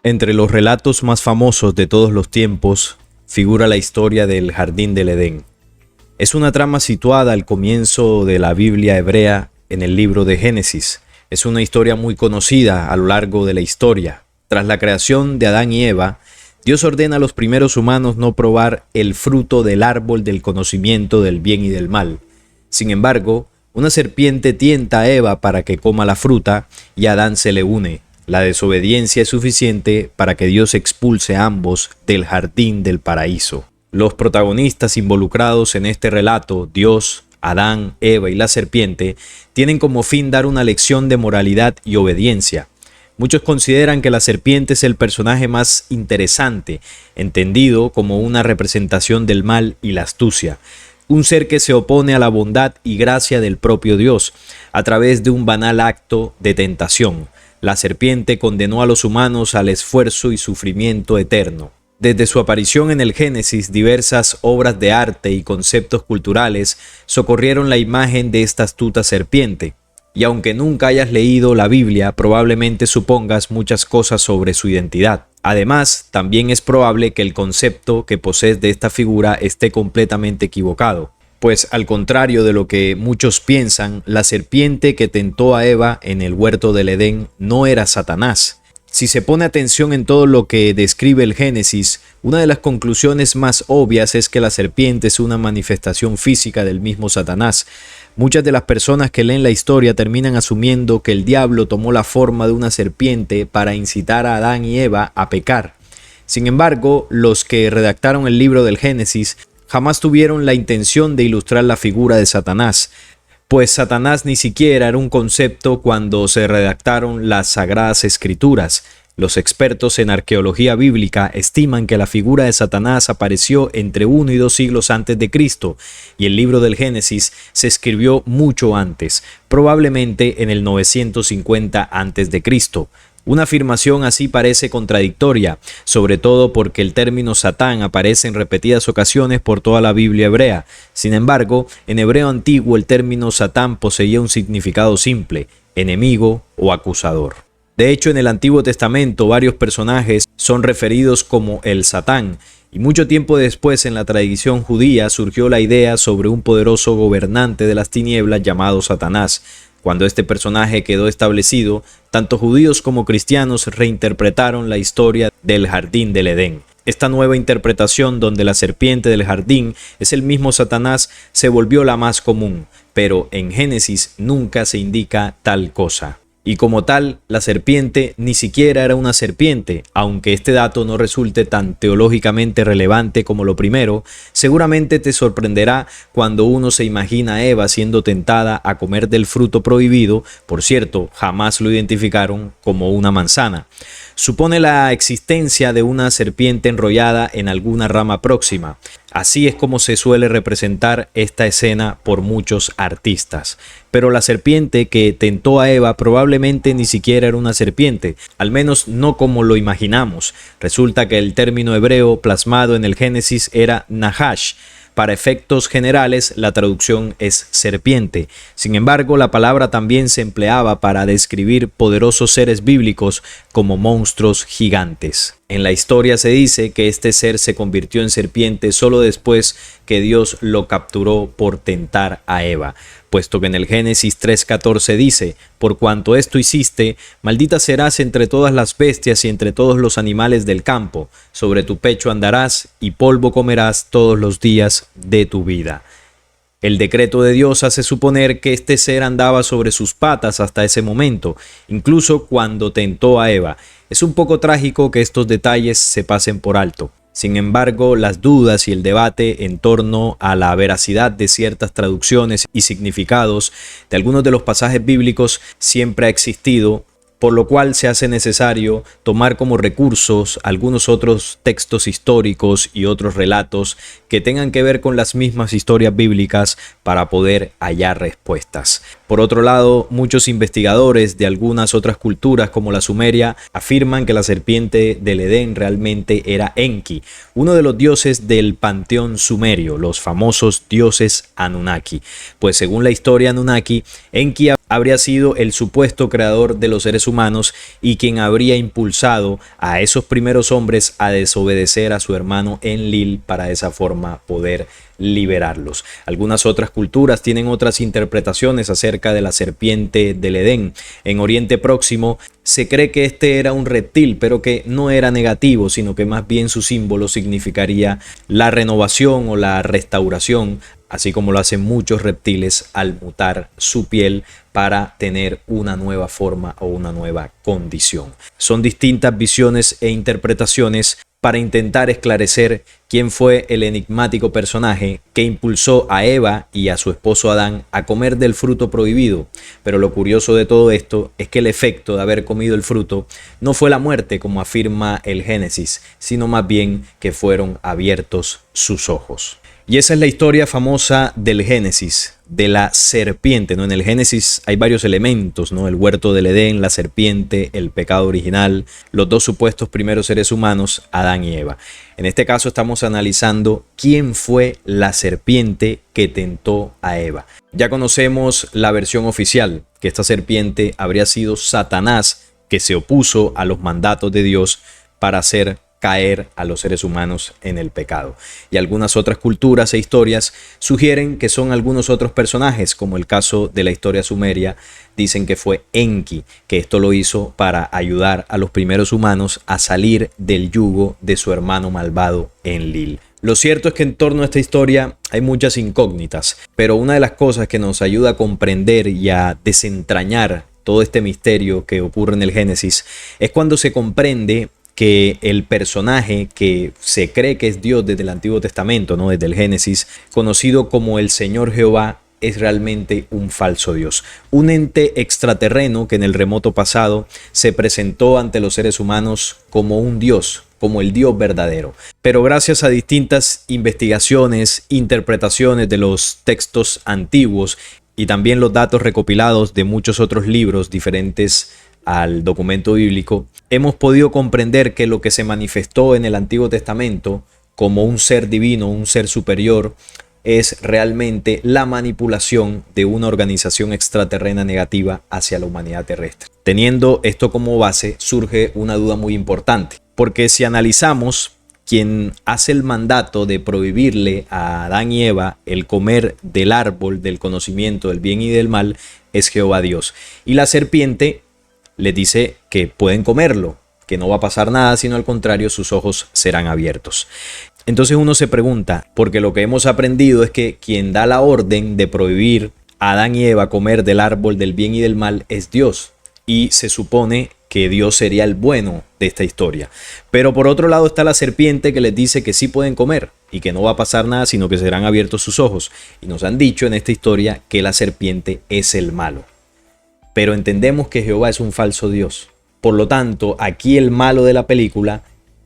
Entre los relatos más famosos de todos los tiempos figura la historia del Jardín del Edén. Es una trama situada al comienzo de la Biblia hebrea en el libro de Génesis. Es una historia muy conocida a lo largo de la historia. Tras la creación de Adán y Eva, Dios ordena a los primeros humanos no probar el fruto del árbol del conocimiento del bien y del mal. Sin embargo, una serpiente tienta a Eva para que coma la fruta y Adán se le une. La desobediencia es suficiente para que Dios expulse a ambos del jardín del paraíso. Los protagonistas involucrados en este relato, Dios, Adán, Eva y la serpiente, tienen como fin dar una lección de moralidad y obediencia. Muchos consideran que la serpiente es el personaje más interesante, entendido como una representación del mal y la astucia. Un ser que se opone a la bondad y gracia del propio Dios, a través de un banal acto de tentación. La serpiente condenó a los humanos al esfuerzo y sufrimiento eterno. Desde su aparición en el Génesis, diversas obras de arte y conceptos culturales socorrieron la imagen de esta astuta serpiente. Y aunque nunca hayas leído la Biblia, probablemente supongas muchas cosas sobre su identidad. Además, también es probable que el concepto que posees de esta figura esté completamente equivocado. Pues al contrario de lo que muchos piensan, la serpiente que tentó a Eva en el huerto del Edén no era Satanás. Si se pone atención en todo lo que describe el Génesis, una de las conclusiones más obvias es que la serpiente es una manifestación física del mismo Satanás. Muchas de las personas que leen la historia terminan asumiendo que el diablo tomó la forma de una serpiente para incitar a Adán y Eva a pecar. Sin embargo, los que redactaron el libro del Génesis jamás tuvieron la intención de ilustrar la figura de Satanás, pues Satanás ni siquiera era un concepto cuando se redactaron las Sagradas Escrituras. Los expertos en arqueología bíblica estiman que la figura de Satanás apareció entre 1 y 2 siglos antes de Cristo, y el libro del Génesis se escribió mucho antes, probablemente en el 950 antes de Cristo. Una afirmación así parece contradictoria, sobre todo porque el término Satán aparece en repetidas ocasiones por toda la Biblia hebrea. Sin embargo, en hebreo antiguo el término Satán poseía un significado simple: enemigo o acusador. De hecho, en el Antiguo Testamento varios personajes son referidos como el Satán, y mucho tiempo después en la tradición judía surgió la idea sobre un poderoso gobernante de las tinieblas llamado Satanás. Cuando este personaje quedó establecido, tanto judíos como cristianos reinterpretaron la historia del Jardín del Edén. Esta nueva interpretación, donde la serpiente del jardín es el mismo Satanás, se volvió la más común, pero en Génesis nunca se indica tal cosa. Y como tal, la serpiente ni siquiera era una serpiente. Aunque este dato no resulte tan teológicamente relevante como lo primero, seguramente te sorprenderá cuando uno se imagina a Eva siendo tentada a comer del fruto prohibido. Por cierto, jamás lo identificaron como una manzana. Supone la existencia de una serpiente enrollada en alguna rama próxima. Así es como se suele representar esta escena por muchos artistas. Pero la serpiente que tentó a Eva probablemente ni siquiera era una serpiente, al menos no como lo imaginamos. Resulta que el término hebreo plasmado en el Génesis era Nahash. Para efectos generales, la traducción es serpiente. Sin embargo, la palabra también se empleaba para describir poderosos seres bíblicos como monstruos gigantes. En la historia se dice que este ser se convirtió en serpiente solo después que Dios lo capturó por tentar a Eva, puesto que en el Génesis 3:14 dice: por cuanto esto hiciste, maldita serás entre todas las bestias y entre todos los animales del campo, sobre tu pecho andarás y polvo comerás todos los días de tu vida. El decreto de Dios hace suponer que este ser andaba sobre sus patas hasta ese momento, incluso cuando tentó a Eva. Es un poco trágico que estos detalles se pasen por alto. Sin embargo, las dudas y el debate en torno a la veracidad de ciertas traducciones y significados de algunos de los pasajes bíblicos siempre ha existido, por lo cual se hace necesario tomar como recursos algunos otros textos históricos y otros relatos que tengan que ver con las mismas historias bíblicas para poder hallar respuestas. Por otro lado, muchos investigadores de algunas otras culturas como la sumeria afirman que la serpiente del Edén realmente era Enki, uno de los dioses del panteón sumerio, los famosos dioses Anunnaki. Pues según la historia Anunnaki, Enki habría sido el supuesto creador de los seres humanos y quien habría impulsado a esos primeros hombres a desobedecer a su hermano Enlil para de esa forma poder liberarlos. Algunas otras culturas tienen otras interpretaciones acerca de la serpiente del Edén. En Oriente Próximo se cree que este era un reptil, pero que no era negativo, sino que más bien su símbolo significaría la renovación o la restauración, así como lo hacen muchos reptiles al mutar su piel para tener una nueva forma o una nueva condición. Son distintas visiones e interpretaciones para intentar esclarecer quién fue el enigmático personaje que impulsó a Eva y a su esposo Adán a comer del fruto prohibido. Pero lo curioso de todo esto es que el efecto de haber comido el fruto no fue la muerte, como afirma el Génesis, sino más bien que fueron abiertos sus ojos. Y esa es la historia famosa del Génesis, de la serpiente, ¿no? En el Génesis hay varios elementos, ¿no? El huerto del Edén, la serpiente, el pecado original, los dos supuestos primeros seres humanos, Adán y Eva. En este caso estamos analizando quién fue la serpiente que tentó a Eva. Ya conocemos la versión oficial, que esta serpiente habría sido Satanás, que se opuso a los mandatos de Dios para hacer caer a los seres humanos en el pecado. Y algunas otras culturas e historias sugieren que son algunos otros personajes, como el caso de la historia sumeria, dicen que fue Enki, que esto lo hizo para ayudar a los primeros humanos a salir del yugo de su hermano malvado Enlil. Lo cierto es que en torno a esta historia hay muchas incógnitas, pero una de las cosas que nos ayuda a comprender y a desentrañar todo este misterio que ocurre en el Génesis es cuando se comprende que el personaje que se cree que es Dios desde el Antiguo Testamento, ¿no? Desde el Génesis, conocido como el Señor Jehová, es realmente un falso Dios. Un ente extraterreno que en el remoto pasado se presentó ante los seres humanos como un Dios, como el Dios verdadero. Pero gracias a distintas investigaciones, interpretaciones de los textos antiguos y también los datos recopilados de muchos otros libros diferentes al documento bíblico, hemos podido comprender que lo que se manifestó en el Antiguo Testamento como un ser divino, un ser superior, es realmente la manipulación de una organización extraterrena negativa hacia la humanidad terrestre. Teniendo esto como base, surge una duda muy importante, porque si analizamos, quien hace el mandato de prohibirle a Adán y Eva el comer del árbol del conocimiento del bien y del mal es Jehová Dios. Y la serpiente les dice que pueden comerlo, que no va a pasar nada, sino al contrario, sus ojos serán abiertos. Entonces uno se pregunta, porque lo que hemos aprendido es que quien da la orden de prohibir a Adán y Eva comer del árbol del bien y del mal es Dios. Y se supone que Dios sería el bueno de esta historia. Pero por otro lado está la serpiente que les dice que sí pueden comer y que no va a pasar nada, sino que serán abiertos sus ojos. Y nos han dicho en esta historia que la serpiente es el malo. Pero entendemos que Jehová es un falso Dios. Por lo tanto, aquí el malo de la película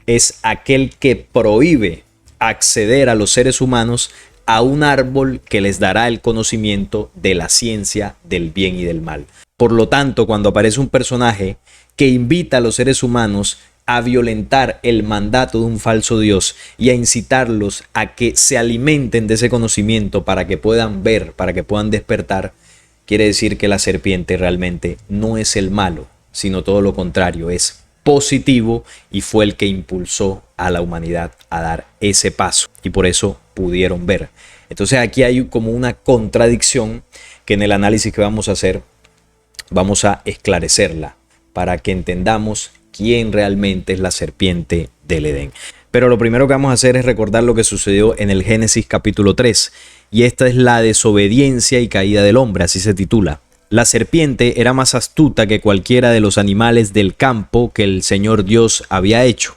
es aquel que prohíbe acceder a los seres humanos a un árbol que les dará el conocimiento de la ciencia del bien y del mal. Por lo tanto, cuando aparece un personaje que invita a los seres humanos a violentar el mandato de un falso Dios y a incitarlos a que se alimenten de ese conocimiento para que puedan ver, para que puedan despertar, quiere decir que la serpiente realmente no es el malo, sino todo lo contrario, es positivo y fue el que impulsó a la humanidad a dar ese paso y por eso pudieron ver. Entonces aquí hay como una contradicción que en el análisis que vamos a hacer vamos a esclarecerla para que entendamos quién realmente es la serpiente del Edén. Pero lo primero que vamos a hacer es recordar lo que sucedió en el Génesis capítulo 3 y esta es la desobediencia y caída del hombre, así se titula. La serpiente era más astuta que cualquiera de los animales del campo que el Señor Dios había hecho.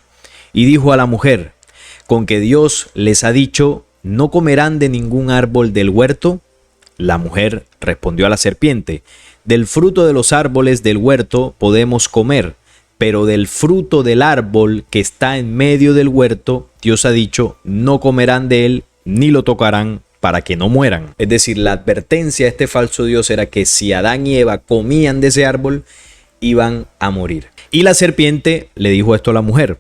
Y dijo a la mujer, ¿con que Dios les ha dicho, no comerán de ningún árbol del huerto? La mujer respondió a la serpiente, del fruto de los árboles del huerto podemos comer, pero del fruto del árbol que está en medio del huerto, Dios ha dicho, no comerán de él ni lo tocarán, para que no mueran. Es decir, la advertencia de este falso Dios era que si Adán y Eva comían de ese árbol, iban a morir. Y la serpiente le dijo esto a la mujer,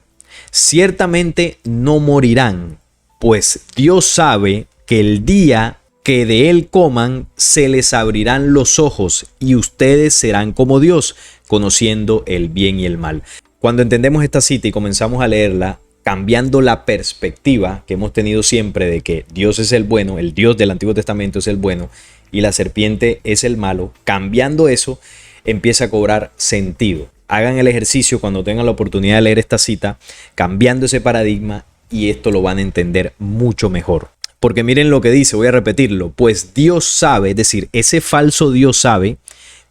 ciertamente no morirán, pues Dios sabe que el día que de él coman, se les abrirán los ojos y ustedes serán como Dios, conociendo el bien y el mal. Cuando entendemos esta cita y comenzamos a leerla, cambiando la perspectiva que hemos tenido siempre de que Dios es el bueno, el Dios del Antiguo Testamento es el bueno y la serpiente es el malo, cambiando eso, empieza a cobrar sentido. Hagan el ejercicio cuando tengan la oportunidad de leer esta cita, cambiando ese paradigma, y esto lo van a entender mucho mejor. Porque miren lo que dice, voy a repetirlo, pues Dios sabe, es decir, ese falso Dios sabe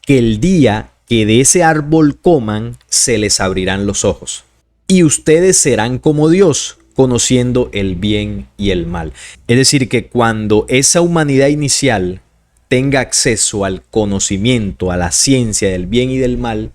que el día que de ese árbol coman, se les abrirán los ojos. Y ustedes serán como Dios, conociendo el bien y el mal. Es decir, que cuando esa humanidad inicial tenga acceso al conocimiento, a la ciencia del bien y del mal,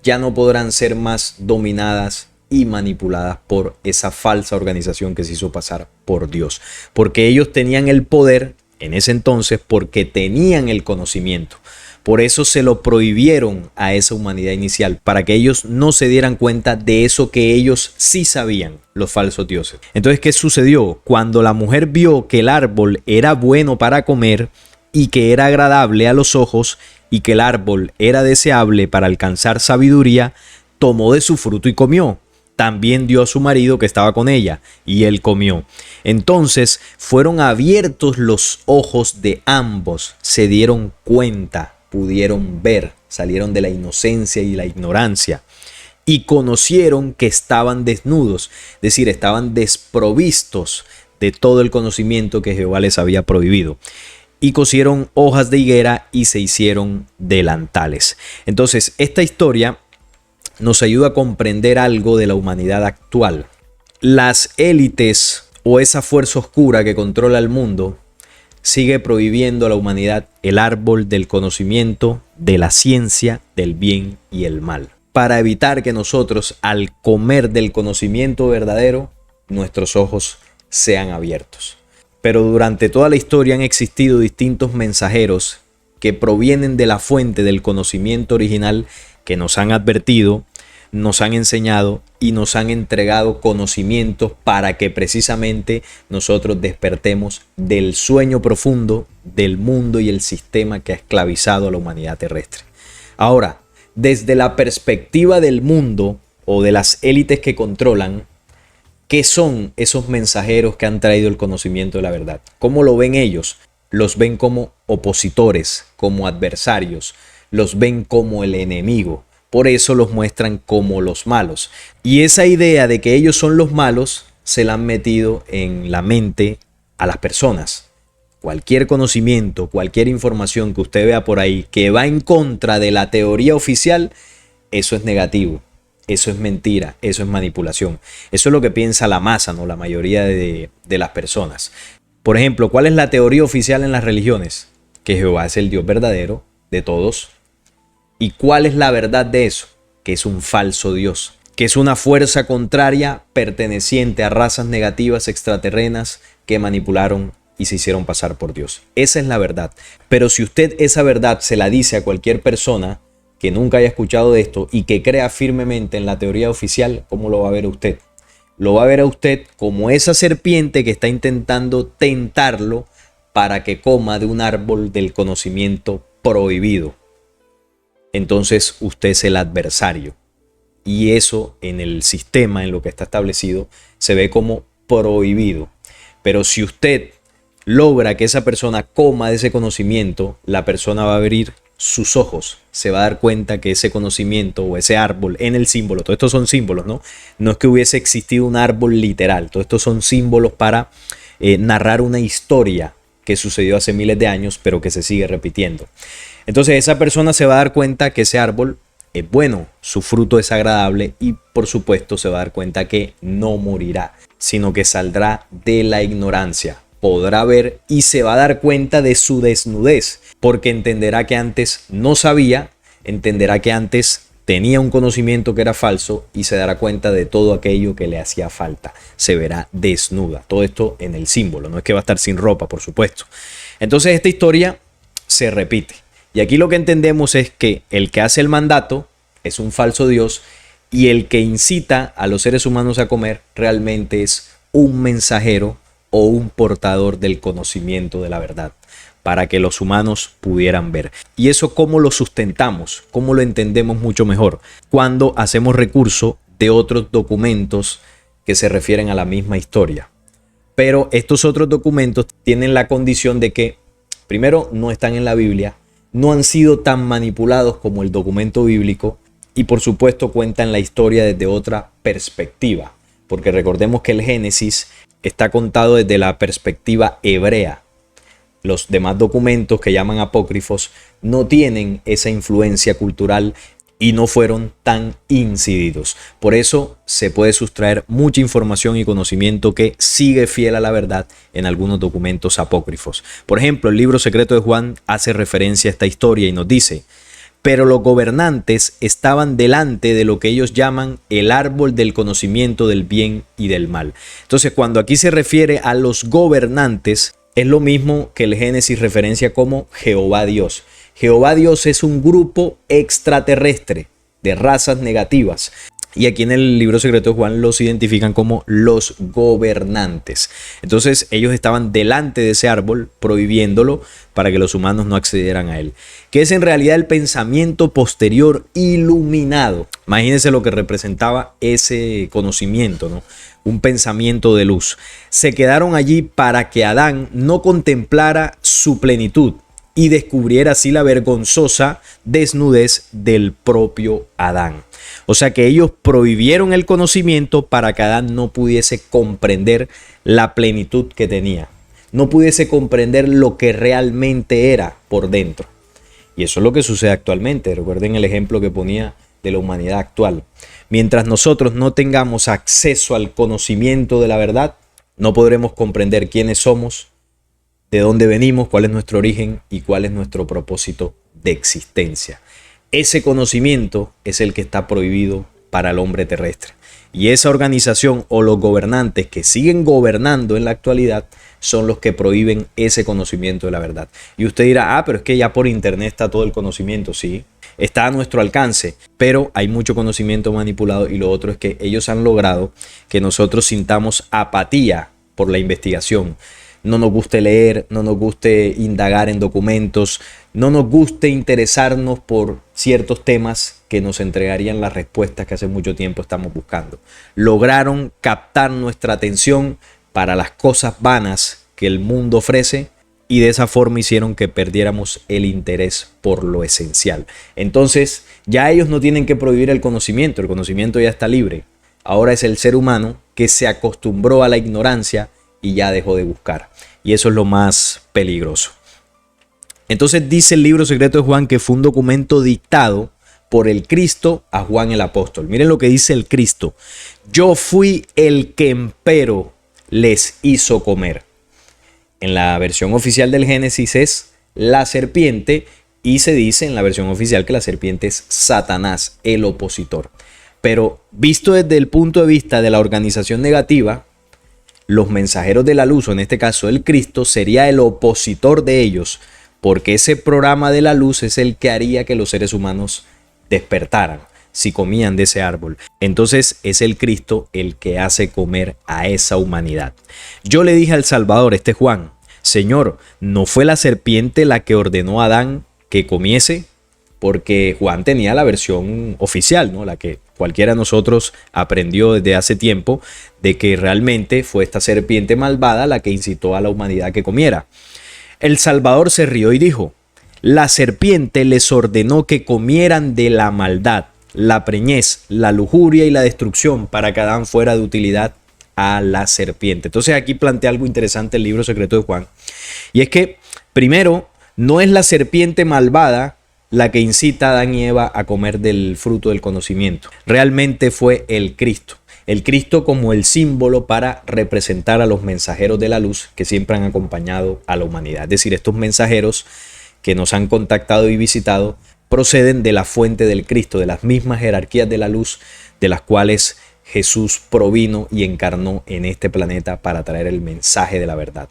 ya no podrán ser más dominadas y manipuladas por esa falsa organización que se hizo pasar por Dios. Porque ellos tenían el poder en ese entonces, porque tenían el conocimiento. Por eso se lo prohibieron a esa humanidad inicial, para que ellos no se dieran cuenta de eso que ellos sí sabían, los falsos dioses. Entonces, ¿qué sucedió? Cuando la mujer vio que el árbol era bueno para comer y que era agradable a los ojos y que el árbol era deseable para alcanzar sabiduría, tomó de su fruto y comió. También dio a su marido que estaba con ella, y él comió. Entonces fueron abiertos los ojos de ambos, se dieron cuenta, pudieron ver, salieron de la inocencia y la ignorancia, y conocieron que estaban desnudos, es decir, estaban desprovistos de todo el conocimiento que Jehová les había prohibido. Y cosieron hojas de higuera y se hicieron delantales. Entonces, esta historia nos ayuda a comprender algo de la humanidad actual. Las élites o esa fuerza oscura que controla el mundo sigue prohibiendo a la humanidad el árbol del conocimiento, de la ciencia, del bien y el mal, para evitar que nosotros, al comer del conocimiento verdadero, nuestros ojos sean abiertos. Pero durante toda la historia han existido distintos mensajeros que provienen de la fuente del conocimiento original, que nos han advertido, nos han enseñado y nos han entregado conocimientos para que precisamente nosotros despertemos del sueño profundo del mundo y el sistema que ha esclavizado a la humanidad terrestre. Ahora, desde la perspectiva del mundo o de las élites que controlan, ¿qué son esos mensajeros que han traído el conocimiento de la verdad? ¿Cómo lo ven ellos? Los ven como opositores, como adversarios, los ven como el enemigo. Por eso los muestran como los malos. Y esa idea de que ellos son los malos se la han metido en la mente a las personas. Cualquier conocimiento, cualquier información que usted vea por ahí que va en contra de la teoría oficial, eso es negativo. Eso es mentira, eso es manipulación. Eso es lo que piensa la masa, ¿no? La mayoría de las personas. Por ejemplo, ¿cuál es la teoría oficial en las religiones? Que Jehová es el Dios verdadero de todos. ¿Y cuál es la verdad de eso? Que es un falso Dios, que es una fuerza contraria perteneciente a razas negativas extraterrenas que manipularon y se hicieron pasar por Dios. Esa es la verdad. Pero si usted esa verdad se la dice a cualquier persona que nunca haya escuchado de esto y que crea firmemente en la teoría oficial, ¿cómo lo va a ver usted? Lo va a ver a usted como esa serpiente que está intentando tentarlo para que coma de un árbol del conocimiento prohibido. Entonces usted es el adversario. Y eso en el sistema, en lo que está establecido, se ve como prohibido. Pero si usted logra que esa persona coma de ese conocimiento, la persona va a abrir sus ojos, se va a dar cuenta que ese conocimiento o ese árbol en el símbolo, todo estos son símbolos, ¿no? No es que hubiese existido un árbol literal, todo estos son símbolos para narrar una historia que sucedió hace miles de años, pero que se sigue repitiendo. Entonces esa persona se va a dar cuenta que ese árbol es bueno, su fruto es agradable y por supuesto se va a dar cuenta que no morirá, sino que saldrá de la ignorancia. Podrá ver y se va a dar cuenta de su desnudez, porque entenderá que antes no sabía, entenderá que antes tenía un conocimiento que era falso y se dará cuenta de todo aquello que le hacía falta. Se verá desnuda. Todo esto en el símbolo, no es que va a estar sin ropa, por supuesto. Entonces esta historia se repite. Y aquí lo que entendemos es que el que hace el mandato es un falso Dios y el que incita a los seres humanos a comer realmente es un mensajero o un portador del conocimiento de la verdad. para que los humanos pudieran ver. ¿Y eso cómo lo sustentamos? ¿Cómo lo entendemos mucho mejor? Cuando hacemos recurso de otros documentos que se refieren a la misma historia. Pero estos otros documentos tienen la condición de que, primero, no están en la Biblia, no han sido tan manipulados como el documento bíblico y por supuesto cuentan la historia desde otra perspectiva. Porque recordemos que el Génesis está contado desde la perspectiva hebrea. Los demás documentos que llaman apócrifos no tienen esa influencia cultural y no fueron tan incididos. Por eso se puede sustraer mucha información y conocimiento que sigue fiel a la verdad en algunos documentos apócrifos. Por ejemplo, el libro secreto de Juan hace referencia a esta historia y nos dice: pero los gobernantes estaban delante de lo que ellos llaman el árbol del conocimiento del bien y del mal. Entonces, cuando aquí se refiere a los gobernantes, es lo mismo que el Génesis referencia como Jehová Dios. Jehová Dios es un grupo extraterrestre de razas negativas. Y aquí en el libro secreto de Juan los identifican como los gobernantes. Entonces ellos estaban delante de ese árbol prohibiéndolo para que los humanos no accedieran a él. Que es en realidad el pensamiento posterior iluminado. Imagínense lo que representaba ese conocimiento, ¿no? Un pensamiento de luz. Se quedaron allí para que Adán no contemplara su plenitud y descubriera así la vergonzosa desnudez del propio Adán. O sea que ellos prohibieron el conocimiento para que Adán no pudiese comprender la plenitud que tenía, no pudiese comprender lo que realmente era por dentro. Y eso es lo que sucede actualmente. Recuerden el ejemplo que ponía de la humanidad actual. Mientras nosotros no tengamos acceso al conocimiento de la verdad, no podremos comprender quiénes somos, de dónde venimos, cuál es nuestro origen y cuál es nuestro propósito de existencia. Ese conocimiento es el que está prohibido para el hombre terrestre. Y esa organización o los gobernantes que siguen gobernando en la actualidad son los que prohíben ese conocimiento de la verdad. Y usted dirá, pero es que ya por internet está todo el conocimiento. Sí, está a nuestro alcance, pero hay mucho conocimiento manipulado y lo otro es que ellos han logrado que nosotros sintamos apatía por la investigación. No nos guste leer, no nos guste indagar en documentos, no nos guste interesarnos por ciertos temas que nos entregarían las respuestas que hace mucho tiempo estamos buscando. Lograron captar nuestra atención para las cosas vanas que el mundo ofrece y de esa forma hicieron que perdiéramos el interés por lo esencial. Entonces ya ellos no tienen que prohibir el conocimiento ya está libre. Ahora es el ser humano que se acostumbró a la ignorancia y ya dejó de buscar. Y eso es lo más peligroso. Entonces dice el libro secreto de Juan que fue un documento dictado por el Cristo a Juan el apóstol. Miren lo que dice el Cristo: yo fui el que empero les hizo comer. En la versión oficial del Génesis es la serpiente y se dice en la versión oficial que la serpiente es Satanás, el opositor. Pero visto desde el punto de vista de la organización negativa, los mensajeros de la luz, o en este caso el Cristo, sería el opositor de ellos, porque ese programa de la luz es el que haría que los seres humanos despertaran si comían de ese árbol. Entonces es el Cristo el que hace comer a esa humanidad. Yo le dije al Salvador, Juan: Señor, ¿no fue la serpiente la que ordenó a Adán que comiese? Porque Juan tenía la versión oficial, ¿no? La que cualquiera de nosotros aprendió desde hace tiempo, de que realmente fue esta serpiente malvada la que incitó a la humanidad que comiera. El Salvador se rió y dijo: la serpiente les ordenó que comieran de la maldad, la preñez, la lujuria y la destrucción, para que Adán fuera de utilidad a la serpiente. Entonces aquí plantea algo interesante el libro secreto de Juan, y es que primero no es la serpiente malvada la que incita a Adán y Eva a comer del fruto del conocimiento. Realmente fue el Cristo. El Cristo como el símbolo para representar a los mensajeros de la luz que siempre han acompañado a la humanidad. Es decir, estos mensajeros que nos han contactado y visitado proceden de la fuente del Cristo, de las mismas jerarquías de la luz de las cuales Jesús provino y encarnó en este planeta para traer el mensaje de la verdad.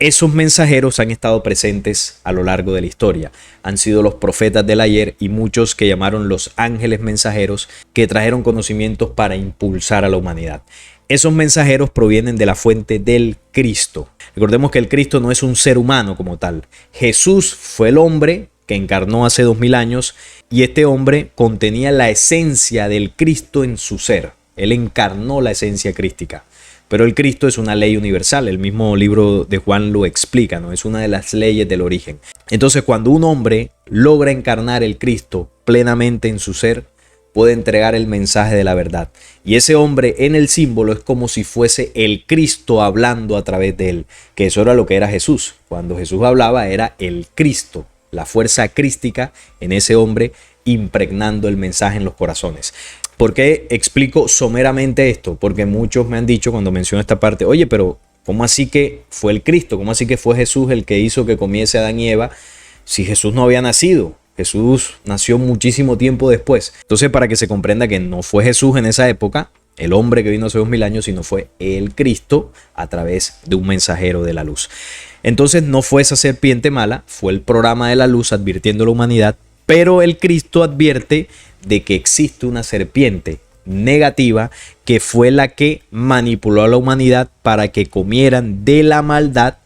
Esos mensajeros han estado presentes a lo largo de la historia. Han sido los profetas del ayer y muchos que llamaron los ángeles mensajeros, que trajeron conocimientos para impulsar a la humanidad. Esos mensajeros provienen de la fuente del Cristo. Recordemos que el Cristo no es un ser humano como tal. Jesús fue el hombre que encarnó hace 2000 años y este hombre contenía la esencia del Cristo en su ser. Él encarnó la esencia crística. Pero el Cristo es una ley universal, el mismo libro de Juan lo explica, ¿no? Es una de las leyes del origen. Entonces, cuando un hombre logra encarnar el Cristo plenamente en su ser, puede entregar el mensaje de la verdad. Y ese hombre en el símbolo es como si fuese el Cristo hablando a través de él, que eso era lo que era Jesús. Cuando Jesús hablaba era el Cristo, la fuerza crística en ese hombre impregnando el mensaje en los corazones. ¿Por qué explico someramente esto? Porque muchos me han dicho cuando menciono esta parte, oye, pero ¿cómo así que fue el Cristo? ¿Cómo así que fue Jesús el que hizo que comiese Adán y Eva si Jesús no había nacido? Jesús nació muchísimo tiempo después. Entonces, para que se comprenda que no fue Jesús en esa época, el hombre que vino hace 2000 años, sino fue el Cristo a través de un mensajero de la luz. Entonces, no fue esa serpiente mala, fue el programa de la luz advirtiendo a la humanidad, pero el Cristo advierte de que existe una serpiente negativa que fue la que manipuló a la humanidad para que comieran de la maldad,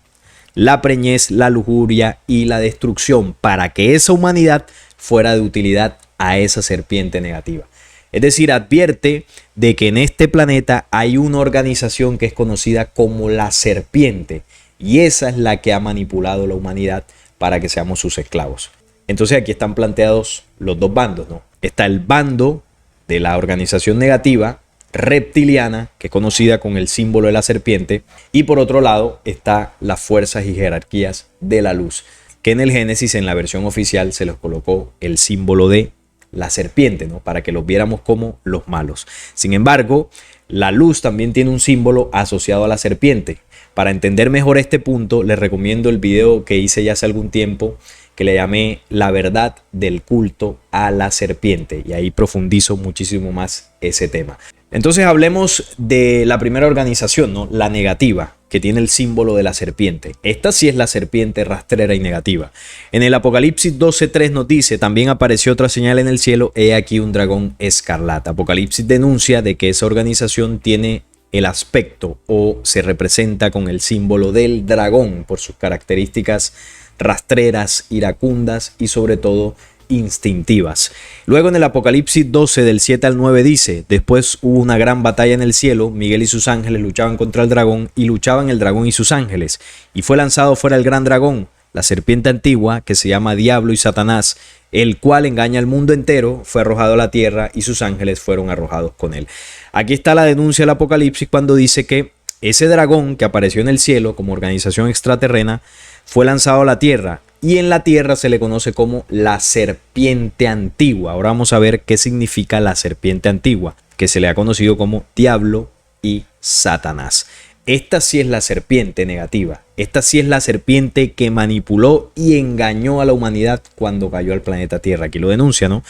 la preñez, la lujuria y la destrucción, para que esa humanidad fuera de utilidad a esa serpiente negativa. Es decir, advierte de que en este planeta hay una organización que es conocida como la serpiente, y esa es la que ha manipulado a la humanidad para que seamos sus esclavos. Entonces aquí están planteados los dos bandos, ¿no? Está el bando de la organización negativa reptiliana, que es conocida con el símbolo de la serpiente, y por otro lado está las fuerzas y jerarquías de la luz, que en el Génesis, en la versión oficial, se les colocó el símbolo de la serpiente, ¿no? Para que los viéramos como los malos. Sin embargo, la luz también tiene un símbolo asociado a la serpiente. Para entender mejor este punto, les recomiendo el video que hice ya hace algún tiempo, que le llamé La verdad del culto a la serpiente, y ahí profundizo muchísimo más ese tema. Entonces hablemos de la primera organización, ¿no? La negativa, que tiene el símbolo de la serpiente. Esta sí es la serpiente rastrera y negativa. En el Apocalipsis 12:3 nos dice: también apareció otra señal en el cielo, he aquí un dragón escarlata. Apocalipsis denuncia de que esa organización tiene el aspecto o se representa con el símbolo del dragón por sus características rastreras, iracundas y sobre todo instintivas. Luego en el Apocalipsis 12 del 7 al 9 dice: después hubo una gran batalla en el cielo, Miguel y sus ángeles luchaban contra el dragón y luchaban el dragón y sus ángeles, y fue lanzado fuera el gran dragón, la serpiente antigua, que se llama Diablo y Satanás, el cual engaña al mundo entero, fue arrojado a la tierra y sus ángeles fueron arrojados con él. Aquí está la denuncia del Apocalipsis cuando dice que ese dragón que apareció en el cielo como organización extraterrena fue lanzado a la tierra, y en la tierra se le conoce como la serpiente antigua. Ahora vamos a ver qué significa la serpiente antigua, que se le ha conocido como Diablo y Satanás. Esta sí es la serpiente negativa. Esta sí es la serpiente que manipuló y engañó a la humanidad cuando cayó al planeta Tierra. Aquí lo denuncia, ¿no?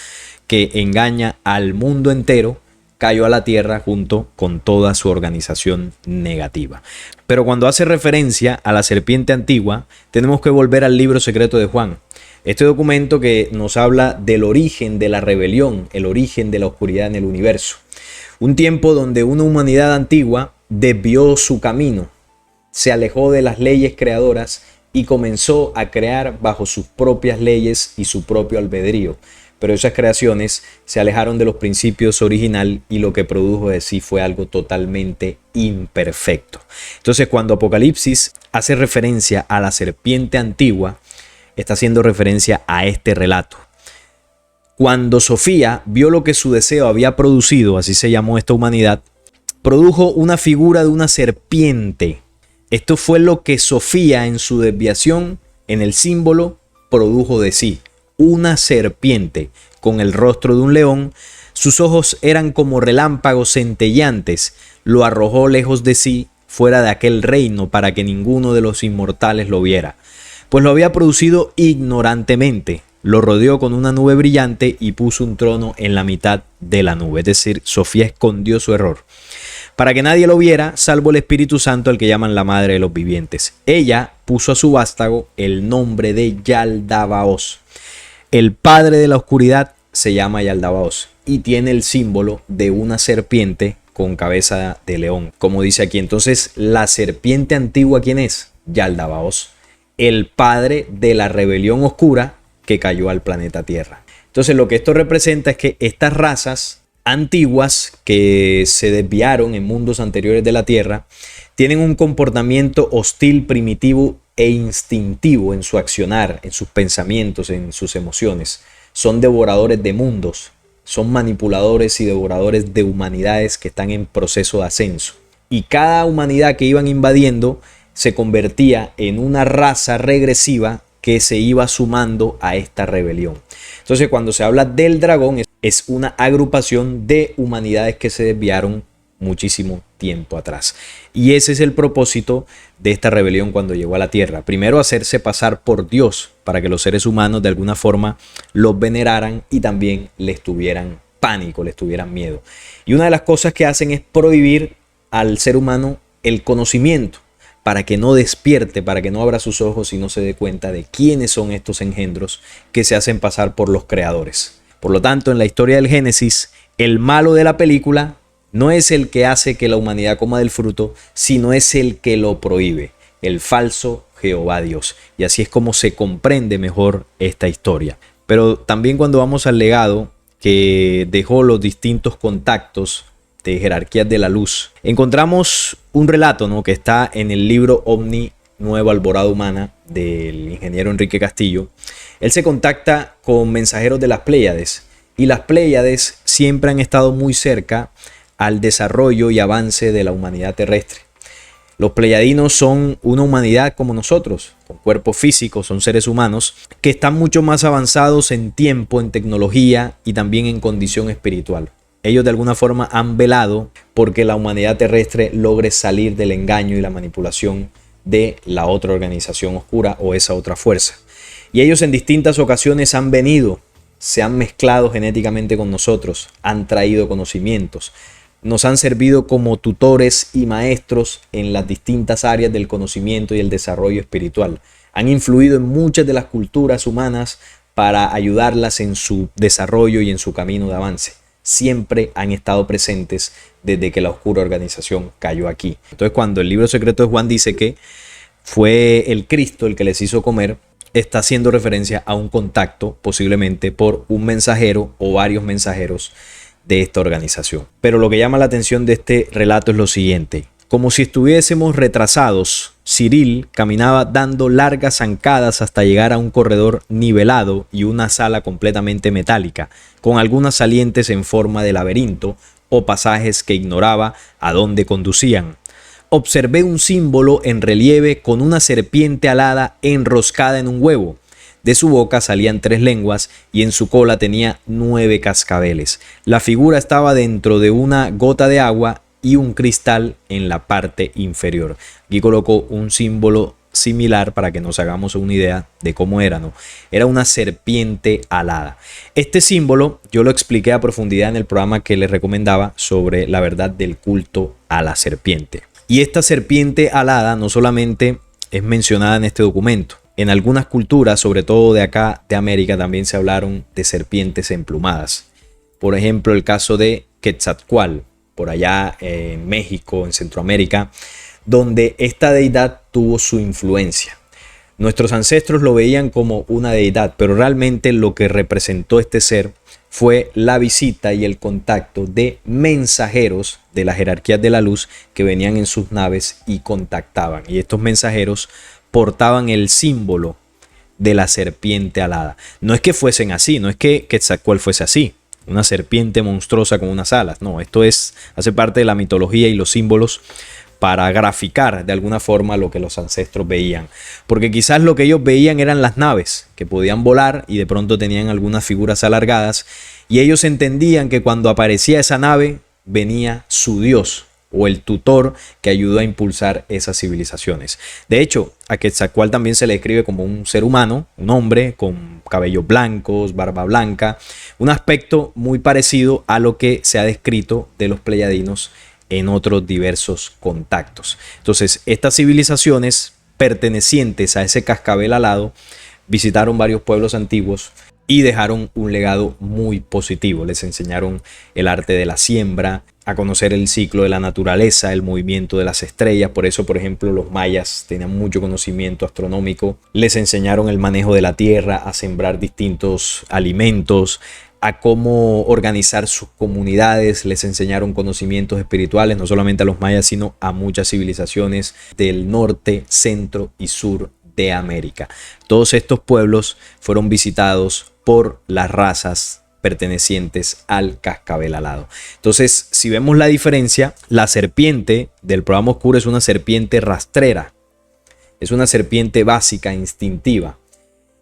Que engaña al mundo entero, cayó a la tierra junto con toda su organización negativa. Pero cuando hace referencia a la serpiente antigua, tenemos que volver al libro secreto de Juan. Este documento que nos habla del origen de la rebelión, el origen de la oscuridad en el universo. Un tiempo donde una humanidad antigua desvió su camino, se alejó de las leyes creadoras y comenzó a crear bajo sus propias leyes y su propio albedrío. Pero esas creaciones se alejaron de los principios original y lo que produjo de sí fue algo totalmente imperfecto. Entonces, cuando Apocalipsis hace referencia a la serpiente antigua, está haciendo referencia a este relato. Cuando Sofía vio lo que su deseo había producido, así se llamó esta humanidad, produjo una figura de una serpiente. Esto fue lo que Sofía en su desviación, en el símbolo, produjo de sí. Una serpiente con el rostro de un león, sus ojos eran como relámpagos centelleantes, lo arrojó lejos de sí, fuera de aquel reino, para que ninguno de los inmortales lo viera, pues lo había producido ignorantemente. Lo rodeó con una nube brillante y puso un trono en la mitad de la nube. Es decir, Sofía escondió su error para que nadie lo viera, salvo el Espíritu Santo, al que llaman la madre de los vivientes. Ella puso a su vástago el nombre de Yaldabaoth. El padre de la oscuridad se llama Yaldabaoth y tiene el símbolo de una serpiente con cabeza de león, como dice aquí. Entonces, la serpiente antigua, ¿quién es? Yaldabaoth, el padre de la rebelión oscura que cayó al planeta Tierra. Entonces lo que esto representa es que estas razas antiguas que se desviaron en mundos anteriores de la Tierra tienen un comportamiento hostil, primitivo e instintivo en su accionar, en sus pensamientos, en sus emociones. Son devoradores de mundos, son manipuladores y devoradores de humanidades que están en proceso de ascenso. Y cada humanidad que iban invadiendo se convertía en una raza regresiva que se iba sumando a esta rebelión. Entonces, cuando se habla del dragón, es una agrupación de humanidades que se desviaron muchísimo tiempo atrás. Y ese es el propósito de esta rebelión cuando llegó a la Tierra. Primero, hacerse pasar por Dios para que los seres humanos de alguna forma los veneraran y también les tuvieran pánico, les tuvieran miedo. Y una de las cosas que hacen es prohibir al ser humano el conocimiento, para que no despierte, para que no abra sus ojos y no se dé cuenta de quiénes son estos engendros que se hacen pasar por los creadores. Por lo tanto, en la historia del Génesis, el malo de la película no es el que hace que la humanidad coma del fruto, sino es el que lo prohíbe, el falso Jehová Dios. Y así es como se comprende mejor esta historia. Pero también cuando vamos al legado que dejó los distintos contactos de jerarquías de la luz, encontramos un relato, ¿no?, que está en el libro Omni, Nueva Alborada Humana, del ingeniero Enrique Castillo. Él se contacta con mensajeros de las Pléyades, y las Pléyades siempre han estado muy cerca al desarrollo y avance de la humanidad terrestre. Los pleyadinos son una humanidad como nosotros, con cuerpo físico, son seres humanos que están mucho más avanzados en tiempo, en tecnología y también en condición espiritual. Ellos de alguna forma han velado porque la humanidad terrestre logre salir del engaño y la manipulación de la otra organización oscura o esa otra fuerza. Y ellos en distintas ocasiones han venido, se han mezclado genéticamente con nosotros, han traído conocimientos, nos han servido como tutores y maestros en las distintas áreas del conocimiento y el desarrollo espiritual. Han influido en muchas de las culturas humanas para ayudarlas en su desarrollo y en su camino de avance. Siempre han estado presentes desde que la oscura organización cayó aquí. Entonces, cuando el libro secreto de Juan dice que fue el Cristo el que les hizo comer, está haciendo referencia a un contacto, posiblemente por un mensajero o varios mensajeros de esta organización. Pero lo que llama la atención de este relato es lo siguiente: como si estuviésemos retrasados, Cyril caminaba dando largas zancadas hasta llegar a un corredor nivelado y una sala completamente metálica, con algunas salientes en forma de laberinto o pasajes que ignoraba a dónde conducían. Observé un símbolo en relieve con una serpiente alada enroscada en un huevo. De su boca salían 3 lenguas y en su cola tenía 9 cascabeles. La figura estaba dentro de una gota de agua y un cristal en la parte inferior. Aquí colocó un símbolo similar para que nos hagamos una idea de cómo era, ¿no? Era una serpiente alada. Este símbolo yo lo expliqué a profundidad en el programa que les recomendaba sobre la verdad del culto a la serpiente. Y esta serpiente alada no solamente es mencionada en este documento. En algunas culturas, sobre todo de acá de América, también se hablaron de serpientes emplumadas. Por ejemplo, el caso de Quetzalcóatl, por allá en México, en Centroamérica, donde esta deidad tuvo su influencia. Nuestros ancestros lo veían como una deidad, pero realmente lo que representó este ser fue la visita y el contacto de mensajeros de las jerarquías de la luz que venían en sus naves y contactaban. Y estos mensajeros portaban el símbolo de la serpiente alada. No es que fuesen así, no es que Quetzalcóatl fuese así, una serpiente monstruosa con unas alas. No, esto hace parte de la mitología y los símbolos para graficar de alguna forma lo que los ancestros veían. Porque quizás lo que ellos veían eran las naves, que podían volar y de pronto tenían algunas figuras alargadas, y ellos entendían que cuando aparecía esa nave venía su Dios o el tutor que ayudó a impulsar esas civilizaciones. De hecho, a Quetzalcóatl también se le describe como un ser humano, un hombre con cabellos blancos, barba blanca, un aspecto muy parecido a lo que se ha descrito de los pleyadinos en otros diversos contactos. Entonces, estas civilizaciones pertenecientes a ese cascabel alado visitaron varios pueblos antiguos y dejaron un legado muy positivo. Les enseñaron el arte de la siembra, a conocer el ciclo de la naturaleza, el movimiento de las estrellas. Por eso, por ejemplo, los mayas tenían mucho conocimiento astronómico. Les enseñaron el manejo de la tierra, a sembrar distintos alimentos, a cómo organizar sus comunidades. Les enseñaron conocimientos espirituales, no solamente a los mayas, sino a muchas civilizaciones del norte, centro y sur de América. Todos estos pueblos fueron visitados por las razas pertenecientes al cascabel alado. Entonces, si vemos la diferencia, la serpiente del programa oscuro es una serpiente rastrera, es una serpiente básica, instintiva.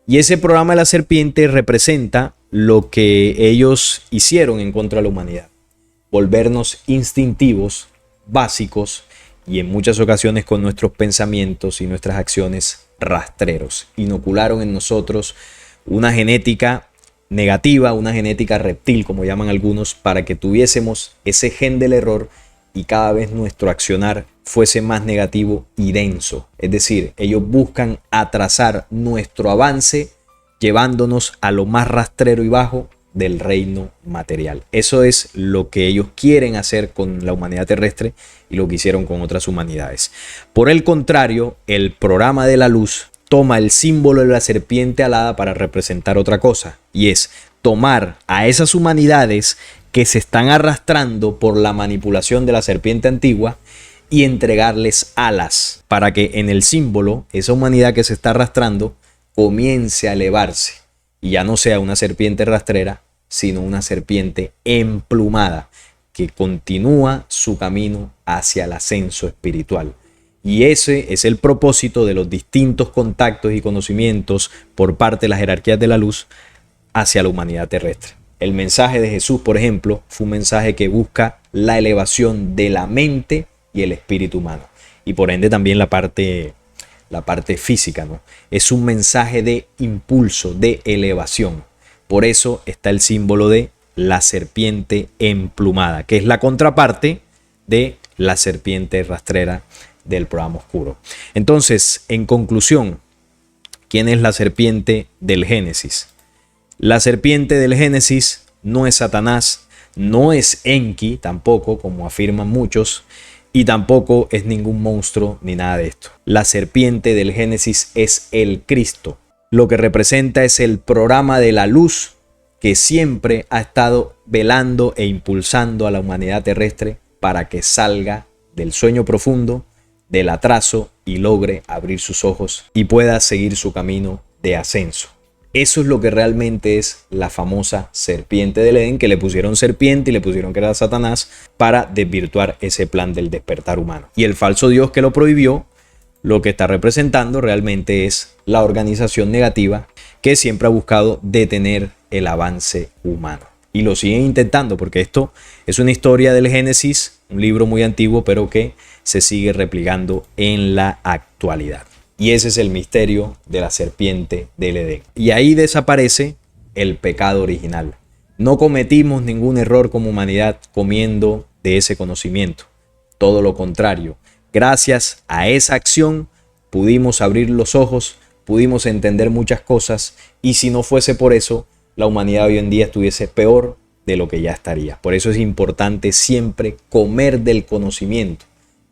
Y ese programa de la serpiente representa lo que ellos hicieron en contra de la humanidad: volvernos instintivos, básicos, y en muchas ocasiones con nuestros pensamientos y nuestras acciones rastreros. Inocularon en nosotros una genética negativa, una genética reptil, como llaman algunos, para que tuviésemos ese gen del error y cada vez nuestro accionar fuese más negativo y denso. Es decir, ellos buscan atrasar nuestro avance llevándonos a lo más rastrero y bajo del reino material. Eso es lo que ellos quieren hacer con la humanidad terrestre y lo que hicieron con otras humanidades. Por el contrario, el programa de la luz toma el símbolo de la serpiente alada para representar otra cosa, y es tomar a esas humanidades que se están arrastrando por la manipulación de la serpiente antigua y entregarles alas para que en el símbolo esa humanidad que se está arrastrando comience a elevarse y ya no sea una serpiente rastrera, sino una serpiente emplumada que continúa su camino hacia el ascenso espiritual. Y ese es el propósito de los distintos contactos y conocimientos por parte de las jerarquías de la luz hacia la humanidad terrestre. El mensaje de Jesús, por ejemplo, fue un mensaje que busca la elevación de la mente y el espíritu humano. Y por ende también la parte física, ¿no? Es un mensaje de impulso, de elevación. Por eso está el símbolo de la serpiente emplumada, que es la contraparte de la serpiente rastrera del programa oscuro. Entonces, en conclusión, ¿quién es la serpiente del Génesis? La serpiente del Génesis no es Satanás, no es Enki tampoco, como afirman muchos, y tampoco es ningún monstruo ni nada de esto. La serpiente del Génesis es el Cristo. Lo que representa es el programa de la luz que siempre ha estado velando e impulsando a la humanidad terrestre para que salga del sueño profundo, del atraso, y logre abrir sus ojos y pueda seguir su camino de ascenso. Eso es lo que realmente es la famosa serpiente del Edén, que le pusieron serpiente y le pusieron que era Satanás para desvirtuar ese plan del despertar humano. Y el falso Dios que lo prohibió, lo que está representando realmente es la organización negativa que siempre ha buscado detener el avance humano. Y lo siguen intentando, porque esto es una historia del Génesis, un libro muy antiguo, pero que se sigue replicando en la actualidad. Y ese es el misterio de la serpiente del Edén. Y ahí desaparece el pecado original. No cometimos ningún error como humanidad comiendo de ese conocimiento. Todo lo contrario. Gracias a esa acción pudimos abrir los ojos, pudimos entender muchas cosas, y si no fuese por eso, la humanidad hoy en día estuviese peor de lo que ya estaría. Por eso es importante siempre comer del conocimiento,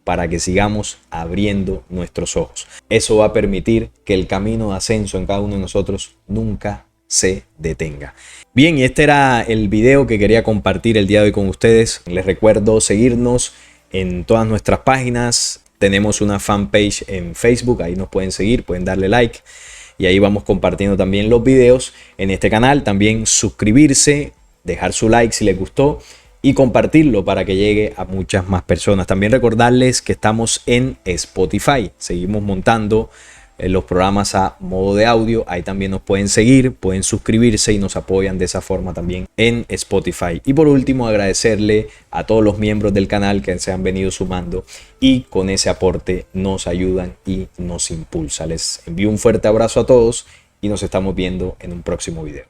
para que sigamos abriendo nuestros ojos. Eso va a permitir que el camino de ascenso en cada uno de nosotros nunca se detenga. Bien, y este era el video que quería compartir el día de hoy con ustedes. Les recuerdo seguirnos en todas nuestras páginas. Tenemos una fanpage en Facebook, ahí nos pueden seguir, pueden darle like. Y ahí vamos compartiendo también los videos en este canal. También suscribirse, dejar su like si les gustó y compartirlo para que llegue a muchas más personas. También recordarles que estamos en Spotify. Seguimos montando los programas a modo de audio. Ahí también nos pueden seguir, pueden suscribirse y nos apoyan de esa forma también en Spotify. Y por último, agradecerle a todos los miembros del canal que se han venido sumando y con ese aporte nos ayudan y nos impulsa. Les envío un fuerte abrazo a todos y nos estamos viendo en un próximo video.